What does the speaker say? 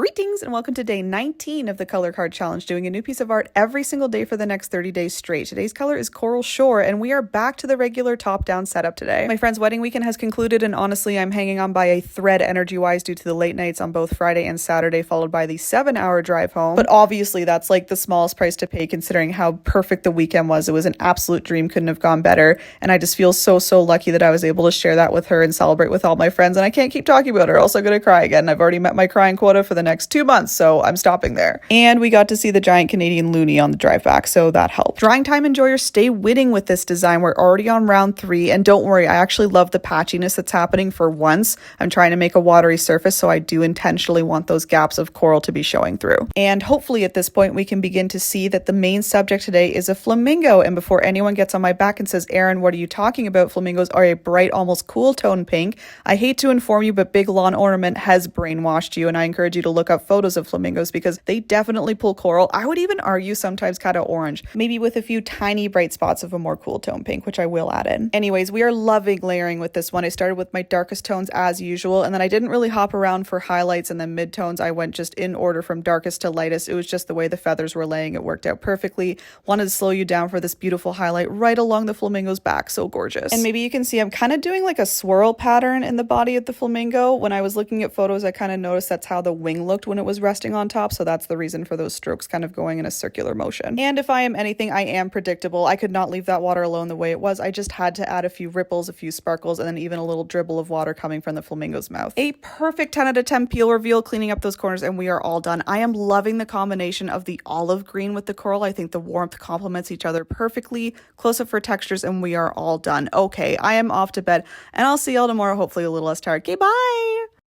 Greetings and welcome to day 19 of the color card challenge, doing a new piece of art every single day for the next 30 days straight. Today's color is Coral Shore and we are back to the regular top-down setup today. My friend's wedding weekend has concluded and honestly I'm hanging on by a thread energy-wise due to the late nights on both Friday and Saturday, followed by the 7-hour drive home. But obviously that's like the smallest price to pay considering how perfect the weekend was. It was an absolute dream, couldn't have gone better, and I just feel so lucky that I was able to share that with her and celebrate with all my friends, and I can't keep talking about her, else I'm gonna cry again. I've already met my crying quota for the next 2 months, so I'm stopping there. And we got to see the giant Canadian loonie on the drive back, so that helped. Drawing time enjoyers, stay winning with this design. We're already on round 3, and don't worry, I actually love the patchiness that's happening for once. I'm trying to make a watery surface, so I do intentionally want those gaps of coral to be showing through. And hopefully at this point we can begin to see that the main subject today is a flamingo, and before anyone gets on my back and says, Erin, what are you talking about? Flamingos are a bright, almost cool tone pink. I hate to inform you, but Big Lawn Ornament has brainwashed you, and I encourage you to look up photos of flamingos because they definitely pull coral. I would even argue sometimes kind of orange, maybe with a few tiny bright spots of a more cool tone pink, which I will add in. Anyways, we are loving layering with this one. I started with my darkest tones as usual, and then I didn't really hop around for highlights and then midtones. I went just in order from darkest to lightest. It was just the way the feathers were laying. It worked out perfectly. Wanted to slow you down for this beautiful highlight right along the flamingo's back. So gorgeous. And maybe you can see I'm kind of doing like a swirl pattern in the body of the flamingo. When I was looking at photos, I kind of noticed that's how the wing looked when it was resting on top, so that's the reason for those strokes kind of going in a circular motion. And if I am anything, I am predictable. I could not leave that water alone the way it was. I just had to add a few ripples, a few sparkles, and then even a little dribble of water coming from the flamingo's mouth. A perfect 10 out of 10 peel reveal, cleaning up those corners, and we are all done. I am loving the combination of the olive green with the coral. I think the warmth complements each other perfectly. Close up for textures, and we are all done. Okay, I am off to bed, and I'll see y'all tomorrow, hopefully a little less tired. Okay, bye!